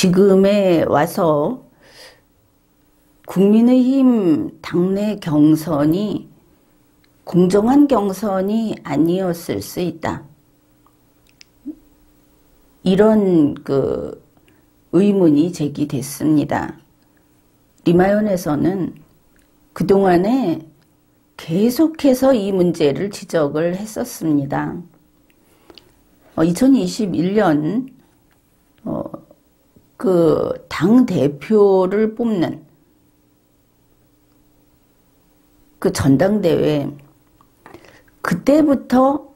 지금에 와서 국민의힘 당내 경선이 공정한 경선이 아니었을 수 있다. 이런 의문이 제기됐습니다. 리마연에서는 그동안에 계속해서 이 문제를 지적을 했었습니다. 2021년 당 대표를 뽑는 그 전당대회, 그때부터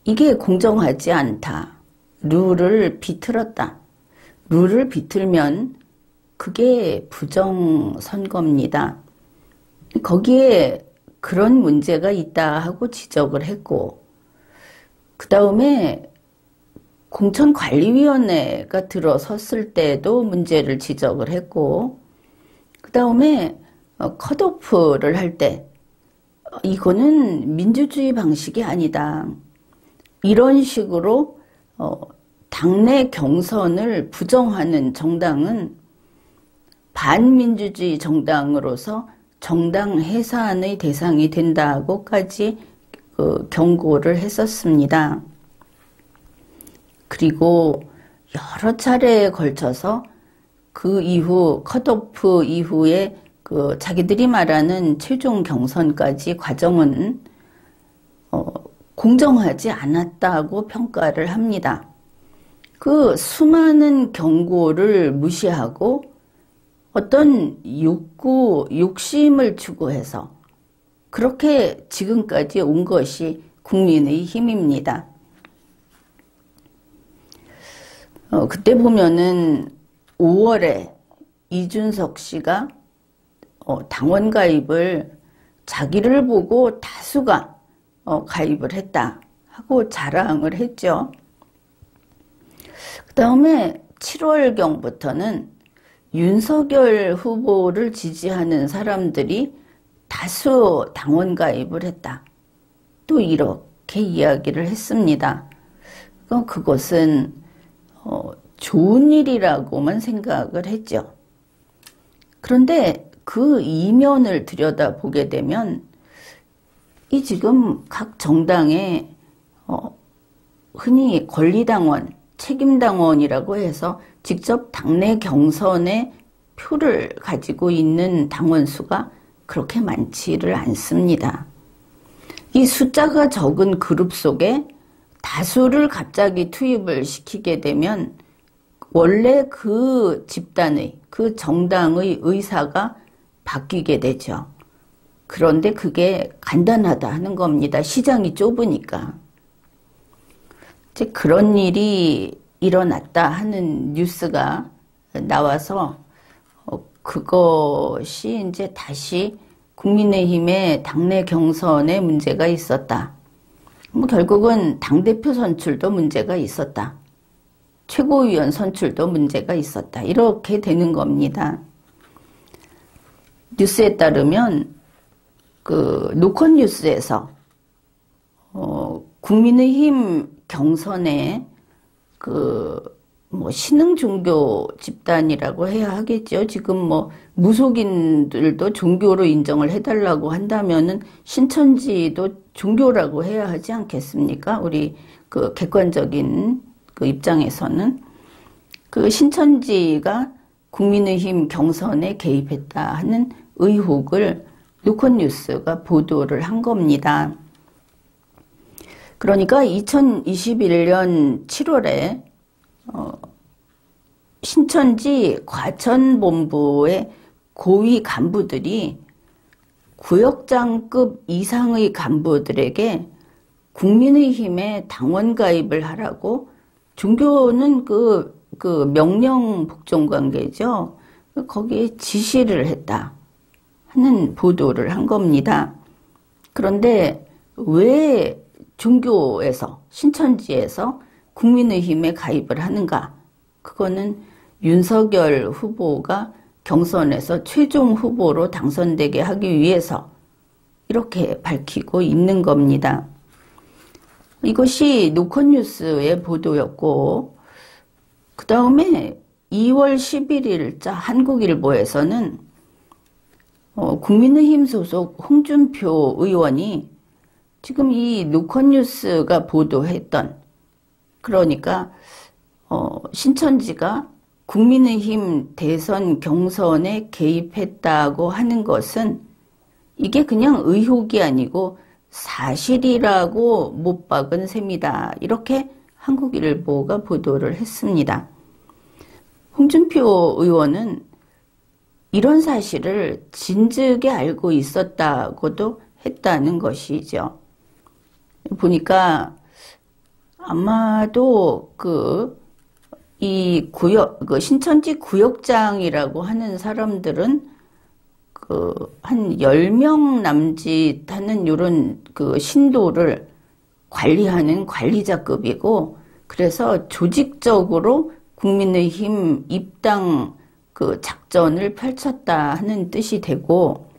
이게 공정하지 않다. 룰을 비틀었다. 룰을 비틀면 그게 부정선거입니다. 거기에 그런 문제가 있다 하고 지적을 했고, 그 다음에 공천관리위원회가 들어섰을 때도 문제를 지적을 했고, 그 다음에 컷오프를 할 때 이거는 민주주의 방식이 아니다. 이런 식으로 당내 경선을 부정하는 정당은 반민주주의 정당으로서 정당 해산의 대상이 된다고까지 경고를 했었습니다. 그리고 여러 차례에 걸쳐서 그 이후 컷오프 이후에 자기들이 말하는 최종 경선까지 과정은 공정하지 않았다고 평가를 합니다. 그 수많은 경고를 무시하고 어떤 욕심을 추구해서 그렇게 지금까지 온 것이 국민의힘입니다. 그때 보면은 5월에 이준석 씨가 당원 가입을 자기를 보고 다수가 가입을 했다 하고 자랑을 했죠. 그 다음에 7월경부터는 윤석열 후보를 지지하는 사람들이 다수 당원 가입을 했다. 또 이렇게 이야기를 했습니다. 그것은 좋은 일이라고만 생각을 했죠. 그런데 그 이면을 들여다보게 되면 이 지금 각 정당의 흔히 권리당원, 책임당원이라고 해서 직접 당내 경선에 표를 가지고 있는 당원 수가 그렇게 많지를 않습니다. 이 숫자가 적은 그룹 속에 다수를 갑자기 투입을 시키게 되면 원래 그 집단의, 그 정당의 의사가 바뀌게 되죠. 그런데 그게 간단하다 하는 겁니다. 시장이 좁으니까. 이제 그런 일이 일어났다 하는 뉴스가 나와서 그것이 이제 다시 국민의힘의 당내 경선에 문제가 있었다. 결국은 당대표 선출도 문제가 있었다. 최고위원 선출도 문제가 있었다. 이렇게 되는 겁니다. 뉴스에 따르면 노컷뉴스에서 국민의힘 경선에 신흥 종교 집단이라고 해야 하겠죠. 지금 무속인들도 종교로 인정을 해달라고 한다면은 신천지도 종교라고 해야 하지 않겠습니까? 우리 객관적인 입장에서는 신천지가 국민의힘 경선에 개입했다 하는 의혹을 노컷뉴스가 보도를 한 겁니다. 그러니까 2021년 7월에 신천지 과천본부의 고위 간부들이 구역장급 이상의 간부들에게 국민의힘에 당원 가입을 하라고, 종교는 명령 복종 관계죠. 거기에 지시를 했다 하는 보도를 한 겁니다. 그런데 왜 종교에서, 신천지에서 국민의힘에 가입을 하는가? 그거는 윤석열 후보가 경선에서 최종 후보로 당선되게 하기 위해서 이렇게 밝히고 있는 겁니다. 이것이 노컷뉴스의 보도였고, 그 다음에 2월 11일자 한국일보에서는 국민의힘 소속 홍준표 의원이 지금 이 누컨뉴스가 보도했던, 그러니까 신천지가 국민의힘 대선 경선에 개입했다고 하는 것은 이게 그냥 의혹이 아니고 사실이라고 못 박은 셈이다. 이렇게 한국일보가 보도를 했습니다. 홍준표 의원은 이런 사실을 진즉에 알고 있었다고도 했다는 것이죠. 보니까 아마도 이 신천지 구역장이라고 하는 사람들은 한 10명 남짓 하는 요런 신도를 관리하는 관리자급이고, 그래서 조직적으로 국민의힘 입당 작전을 펼쳤다 하는 뜻이 되고,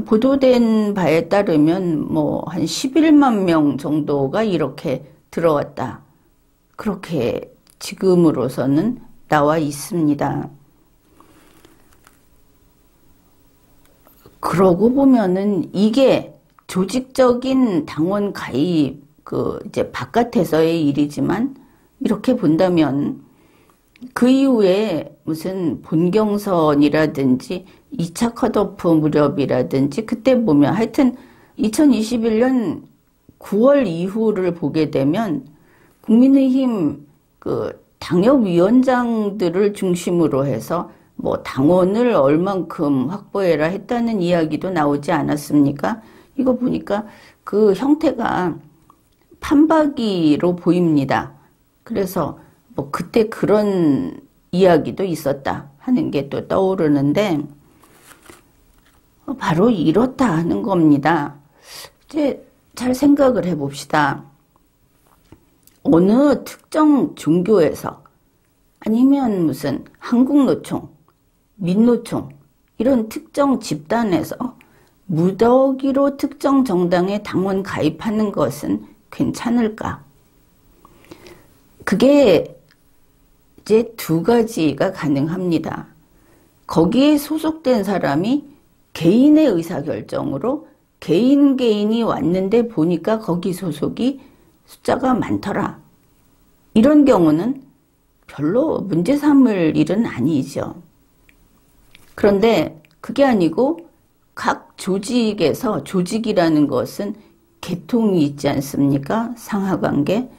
보도된 바에 따르면 한 11만 명 정도가 이렇게 들어왔다. 그렇게 지금으로서는 나와 있습니다. 그러고 보면은 이게 조직적인 당원 가입, 이제 바깥에서의 일이지만, 이렇게 본다면 그 이후에 무슨 본경선이라든지 2차 컷오프 무렵이라든지 그때 보면 하여튼 2021년 9월 이후를 보게 되면 국민의힘 당협위원장들을 중심으로 해서 당원을 얼만큼 확보해라 했다는 이야기도 나오지 않았습니까? 이거 보니까 그 형태가 판박이로 보입니다. 그래서 그때 그런 이야기도 있었다 하는 게 또 떠오르는데, 바로 이렇다 하는 겁니다. 이제 잘 생각을 해봅시다. 어느 특정 종교에서 아니면 무슨 한국노총, 민노총 이런 특정 집단에서 무더기로 특정 정당에 당원 가입하는 것은 괜찮을까? 그게 이제 두 가지가 가능합니다. 거기에 소속된 사람이 개인의 의사결정으로 개인이 왔는데 보니까 거기 소속이 숫자가 많더라. 이런 경우는 별로 문제 삼을 일은 아니죠. 그런데 그게 아니고 각 조직에서, 조직이라는 것은 계통이 있지 않습니까? 상하관계.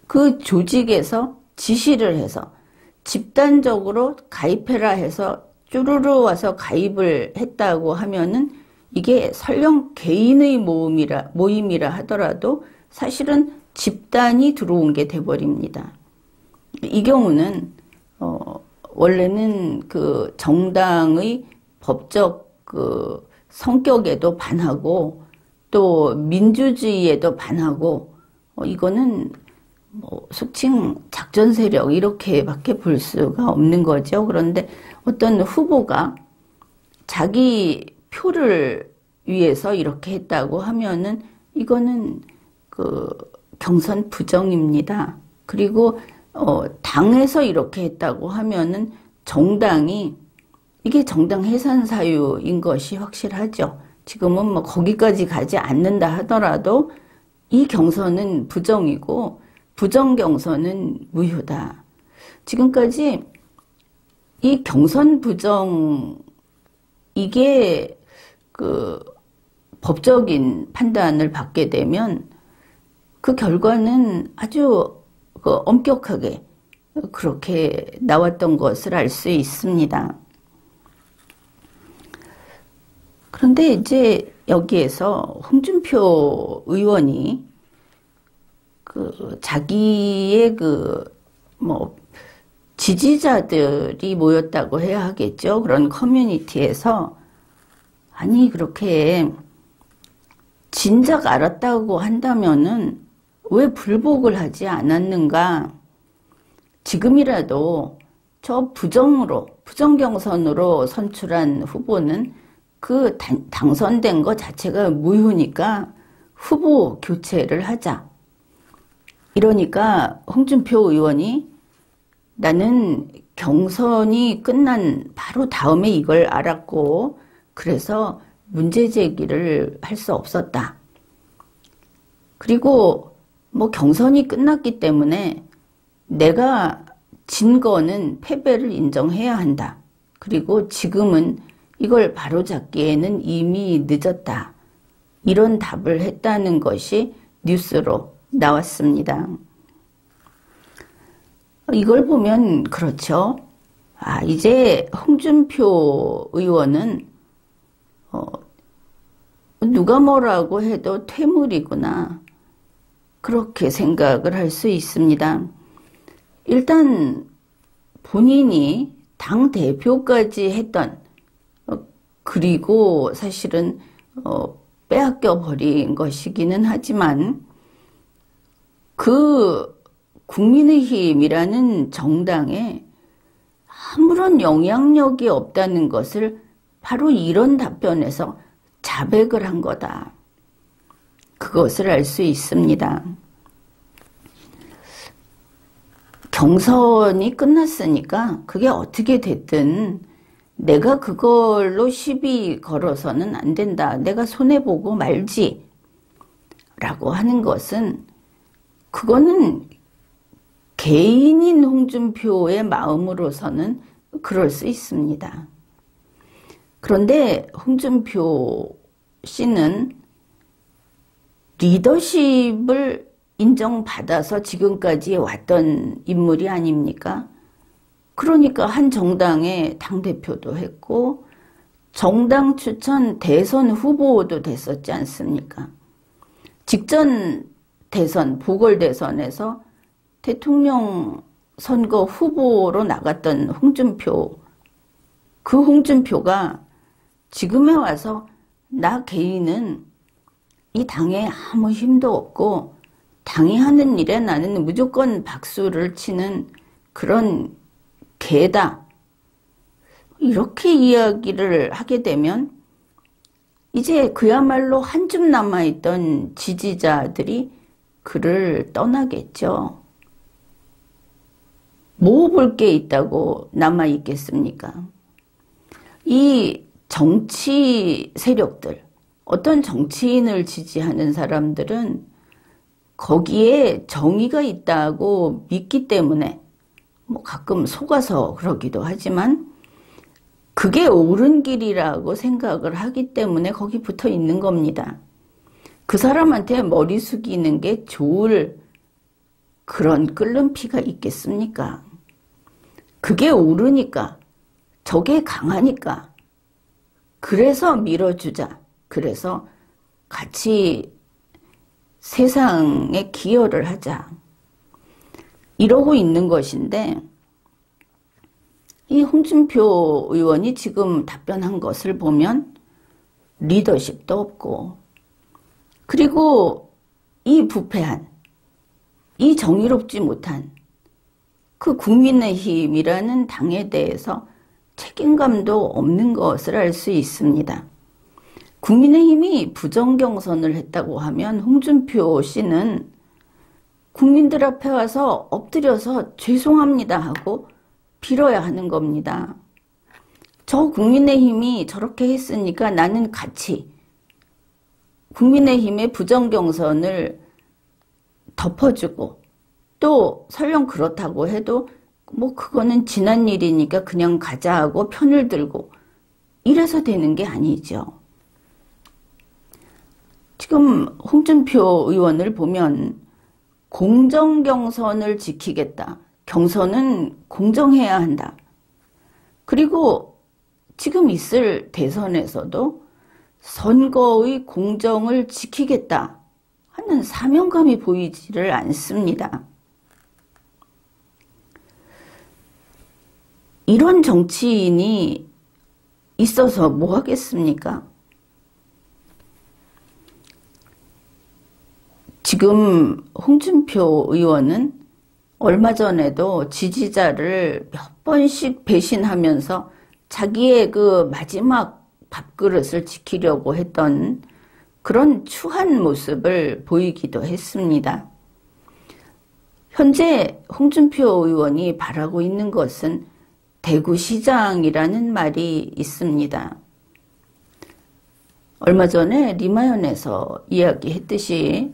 그 조직에서 지시를 해서 집단적으로 가입해라 해서 쭈루루 와서 가입을 했다고 하면은 이게 설령 개인의 모임이라 하더라도 사실은 집단이 들어온 게 돼버립니다. 이 경우는 원래는 그 정당의 법적 성격에도 반하고 또 민주주의에도 반하고, 이거는 속칭 작전 세력 이렇게밖에 볼 수가 없는 거죠. 그런데 어떤 후보가 자기 표를 위해서 이렇게 했다고 하면은 이거는 경선 부정입니다. 그리고 당에서 이렇게 했다고 하면은 이게 정당 해산 사유인 것이 확실하죠. 지금은 거기까지 가지 않는다 하더라도 이 경선은 부정이고 부정 경선은 무효다. 지금까지 이 경선 부정, 이게 법적인 판단을 받게 되면 그 결과는 아주 엄격하게 그렇게 나왔던 것을 알 수 있습니다. 그런데 이제 여기에서 홍준표 의원이 자기의 지지자들이 모였다고 해야 하겠죠. 그런 커뮤니티에서 아니 그렇게 진작 알았다고 한다면은 왜 불복을 하지 않았는가? 지금이라도 저 부정경선으로 선출한 후보는 당선된 것 자체가 무효니까 후보 교체를 하자. 이러니까 홍준표 의원이 나는 경선이 끝난 바로 다음에 이걸 알았고 그래서 문제 제기를 할 수 없었다. 그리고 뭐 경선이 끝났기 때문에 내가 진 거는 패배를 인정해야 한다. 그리고 지금은 이걸 바로잡기에는 이미 늦었다. 이런 답을 했다는 것이 뉴스로 나왔습니다. 이걸 보면 그렇죠. 아, 이제 홍준표 의원은 누가 뭐라고 해도 퇴물이구나. 그렇게 생각을 할 수 있습니다. 일단 본인이 당대표까지 했던 그리고 사실은 빼앗겨 버린 것이기는 하지만 그 국민의힘이라는 정당에 아무런 영향력이 없다는 것을 바로 이런 답변에서 자백을 한 거다. 그것을 알 수 있습니다. 경선이 끝났으니까 그게 어떻게 됐든 내가 그걸로 시비 걸어서는 안 된다. 내가 손해보고 말지. 라고 하는 것은 그거는 개인인 홍준표의 마음으로서는 그럴 수 있습니다. 그런데 홍준표 씨는 리더십을 인정받아서 지금까지 왔던 인물이 아닙니까? 그러니까 한 정당의 당대표도 했고 정당 추천 대선 후보도 됐었지 않습니까? 직전 대선, 보궐대선에서 대통령 선거 후보로 나갔던 홍준표, 그 홍준표가 지금에 와서 나 개인은 이 당에 아무 힘도 없고 당이 하는 일에 나는 무조건 박수를 치는 그런 개다. 이렇게 이야기를 하게 되면 이제 그야말로 한 줌 남아있던 지지자들이 그를 떠나겠죠. 뭐 볼 게 있다고 남아있겠습니까? 이 정치 세력들, 어떤 정치인을 지지하는 사람들은 거기에 정의가 있다고 믿기 때문에 뭐 가끔 속아서 그러기도 하지만 그게 옳은 길이라고 생각을 하기 때문에 거기 붙어 있는 겁니다. 그 사람한테 머리 숙이는 게 좋을 그런 끓는 피가 있겠습니까? 그게 옳으니까, 저게 강하니까, 그래서 밀어주자. 그래서 같이 세상에 기여를 하자. 이러고 있는 것인데 이 홍준표 의원이 지금 답변한 것을 보면 리더십도 없고 그리고 이 부패한, 이 정의롭지 못한 그 국민의힘이라는 당에 대해서 책임감도 없는 것을 알 수 있습니다. 국민의힘이 부정경선을 했다고 하면 홍준표 씨는 국민들 앞에 와서 엎드려서 죄송합니다 하고 빌어야 하는 겁니다. 저 국민의힘이 저렇게 했으니까 나는 같이 국민의힘의 부정경선을 덮어주고 또 설령 그렇다고 해도 뭐 그거는 지난 일이니까 그냥 가자 하고 편을 들고 이래서 되는 게 아니죠. 지금 홍준표 의원을 보면 공정경선을 지키겠다. 경선은 공정해야 한다. 그리고 지금 있을 대선에서도 선거의 공정을 지키겠다 하는 사명감이 보이지를 않습니다. 이런 정치인이 있어서 뭐 하겠습니까? 지금 홍준표 의원은 얼마 전에도 지지자를 몇 번씩 배신하면서 자기의 그 마지막 밥그릇을 지키려고 했던 그런 추한 모습을 보이기도 했습니다. 현재 홍준표 의원이 바라고 있는 것은 대구시장이라는 말이 있습니다. 얼마 전에 리마연에서 이야기했듯이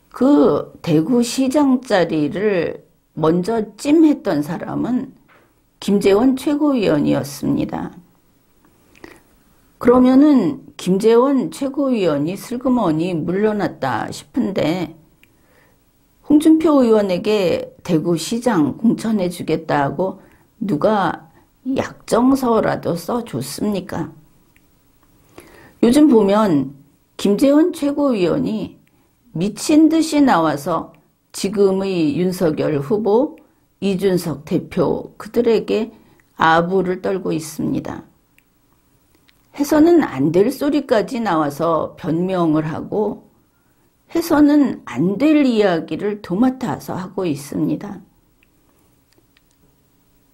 그 대구시장 자리를 먼저 찜했던 사람은 김재원 최고위원이었습니다. 그러면은 김재원 최고위원이 슬그머니 물러났다 싶은데 홍준표 의원에게 대구시장 공천해 주겠다고 누가 약정서라도 써줬습니까? 요즘 보면 김재원 최고위원이 미친 듯이 나와서 지금의 윤석열 후보, 이준석 대표 그들에게 아부를 떨고 있습니다. 해서는 안 될 소리까지 나와서 변명을 하고 해서는 안 될 이야기를 도맡아서 하고 있습니다.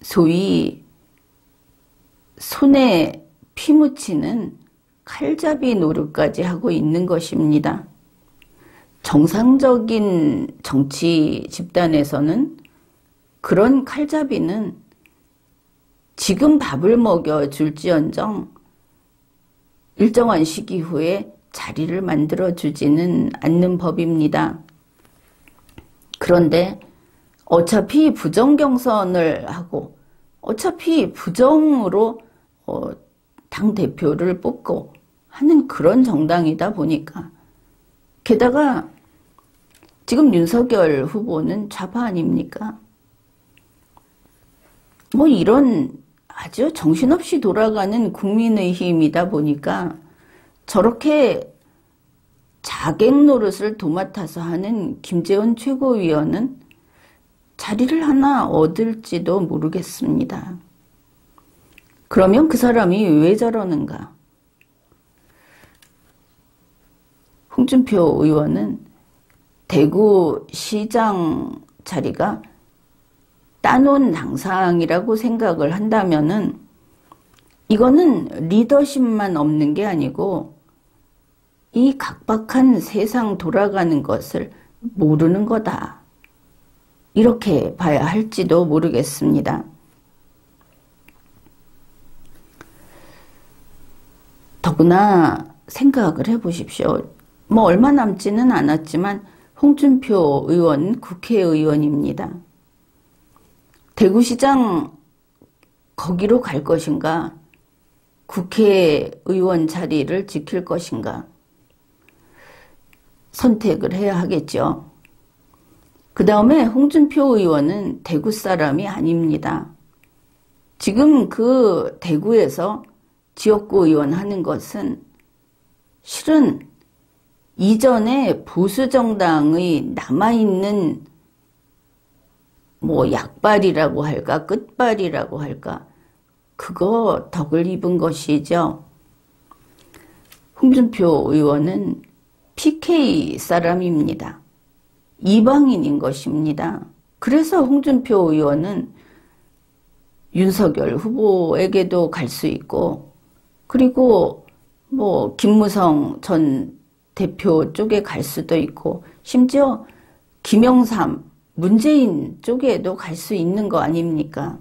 소위 손에 피 묻히는 칼잡이 노릇까지 하고 있는 것입니다. 정상적인 정치 집단에서는 그런 칼잡이는 지금 밥을 먹여줄지언정 일정한 시기 후에 자리를 만들어주지는 않는 법입니다. 그런데 어차피 부정경선을 하고 어차피 부정으로 당대표를 뽑고 하는 그런 정당이다 보니까 게다가 지금 윤석열 후보는 좌파 아닙니까? 뭐 이런 아주 정신없이 돌아가는 국민의힘이다 보니까 저렇게 자객 노릇을 도맡아서 하는 김재원 최고위원은 자리를 하나 얻을지도 모르겠습니다. 그러면 그 사람이 왜 저러는가? 홍준표 의원은 대구시장 자리가 따놓은 당상이라고 생각을 한다면은 이거는 리더십만 없는 게 아니고 이 각박한 세상 돌아가는 것을 모르는 거다. 이렇게 봐야 할지도 모르겠습니다. 더구나 생각을 해보십시오. 뭐 얼마 남지는 않았지만 홍준표 의원 국회의원입니다. 대구시장 거기로 갈 것인가? 국회의원 자리를 지킬 것인가? 선택을 해야 하겠죠. 그 다음에 홍준표 의원은 대구 사람이 아닙니다. 지금 그 대구에서 지역구 의원 하는 것은 실은 이전에 보수정당의 남아있는 뭐 약발이라고 할까 끝발이라고 할까 그거 덕을 입은 것이죠. 홍준표 의원은 PK 사람입니다. 이방인인 것입니다. 그래서 홍준표 의원은 윤석열 후보에게도 갈 수 있고 그리고 뭐 김무성 전 대표 쪽에 갈 수도 있고 심지어 김영삼 문재인 쪽에도 갈 수 있는 거 아닙니까?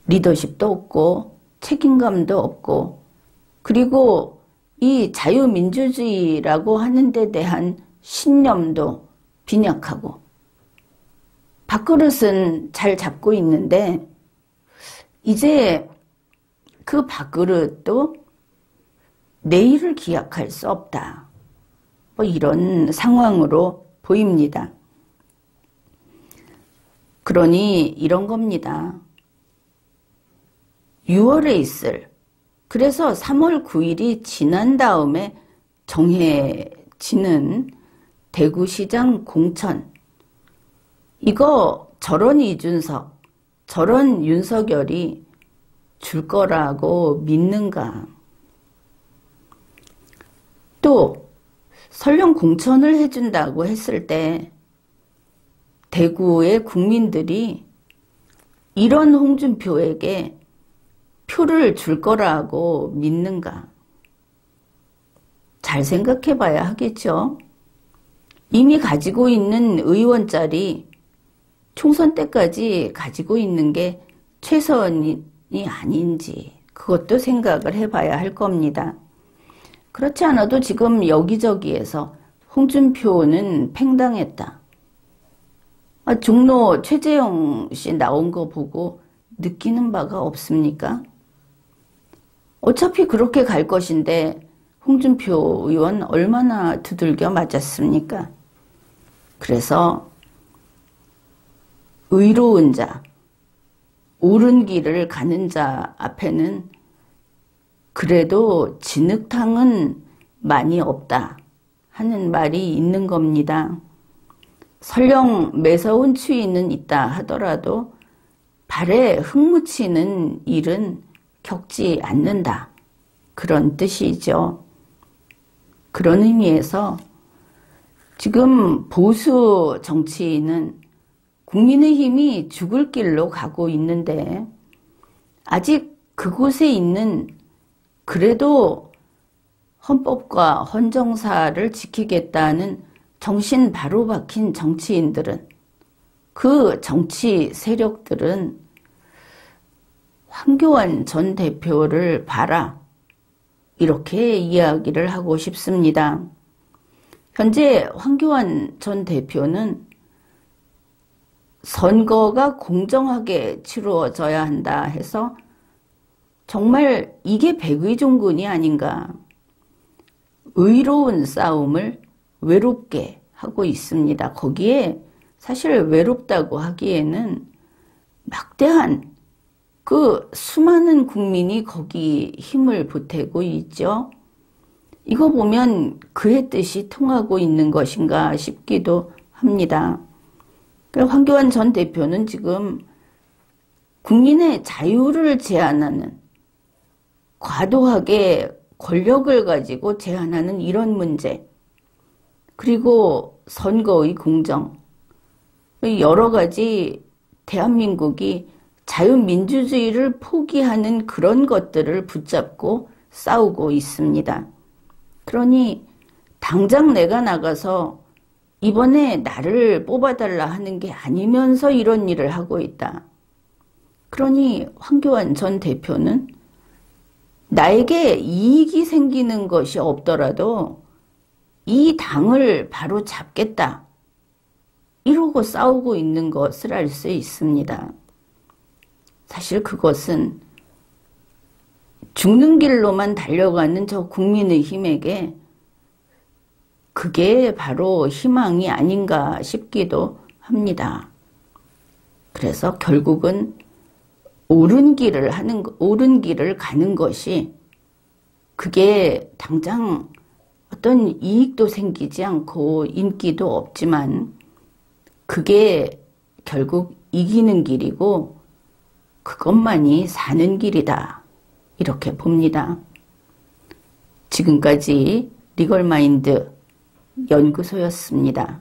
리더십도 없고 책임감도 없고 그리고 이 자유민주주의라고 하는 데 대한 신념도 빈약하고 밥그릇은 잘 잡고 있는데 이제 그 밥그릇도 내일을 기약할 수 없다. 뭐 이런 상황으로 보입니다. 그러니 이런 겁니다. 6월에 있을 그래서 3월 9일이 지난 다음에 정해지는 대구시장 공천 이거 저런 이준석 저런 윤석열이 줄 거라고 믿는가? 또 설령 공천을 해준다고 했을 때 대구의 국민들이 이런 홍준표에게 표를 줄 거라고 믿는가? 잘 생각해 봐야 하겠죠. 이미 가지고 있는 의원 자리 총선 때까지 가지고 있는 게 최선이 아닌지 그것도 생각을 해봐야 할 겁니다. 그렇지 않아도 지금 여기저기에서 홍준표는 팽당했다. 종로 최재형 씨 나온 거 보고 느끼는 바가 없습니까? 어차피 그렇게 갈 것인데 홍준표 의원 얼마나 두들겨 맞았습니까? 그래서 의로운 자, 옳은 길을 가는 자 앞에는 그래도 진흙탕은 많이 없다 하는 말이 있는 겁니다. 설령 매서운 추위는 있다 하더라도 발에 흙 묻히는 일은 겪지 않는다. 그런 뜻이죠. 그런 의미에서 지금 보수 정치인은 국민의힘이 죽을 길로 가고 있는데 아직 그곳에 있는 그래도 헌법과 헌정사를 지키겠다는 정신 바로 박힌 정치인들은 그 정치 세력들은 황교안 전 대표를 봐라 이렇게 이야기를 하고 싶습니다. 현재 황교안 전 대표는 선거가 공정하게 치루어져야 한다 해서 정말 이게 백의종군이 아닌가. 의로운 싸움을 외롭게 하고 있습니다. 거기에 사실 외롭다고 하기에는 막대한 그 수많은 국민이 거기 힘을 보태고 있죠. 이거 보면 그의 뜻이 통하고 있는 것인가 싶기도 합니다. 황교안 전 대표는 지금 국민의 자유를 제한하는 과도하게 권력을 가지고 제한하는 이런 문제 그리고 선거의 공정 여러 가지 대한민국이 자유민주주의를 포기하는 그런 것들을 붙잡고 싸우고 있습니다. 그러니 당장 내가 나가서 이번에 나를 뽑아달라 하는 게 아니면서 이런 일을 하고 있다. 그러니 황교안 전 대표는 나에게 이익이 생기는 것이 없더라도 이 당을 바로 잡겠다. 이러고 싸우고 있는 것을 알 수 있습니다. 사실 그것은 죽는 길로만 달려가는 저 국민의힘에게 그게 바로 희망이 아닌가 싶기도 합니다. 그래서 결국은 옳은 길을 가는 것이 그게 당장 어떤 이익도 생기지 않고 인기도 없지만 그게 결국 이기는 길이고 그것만이 사는 길이다. 이렇게 봅니다. 지금까지 리걸마인드 연구소였습니다.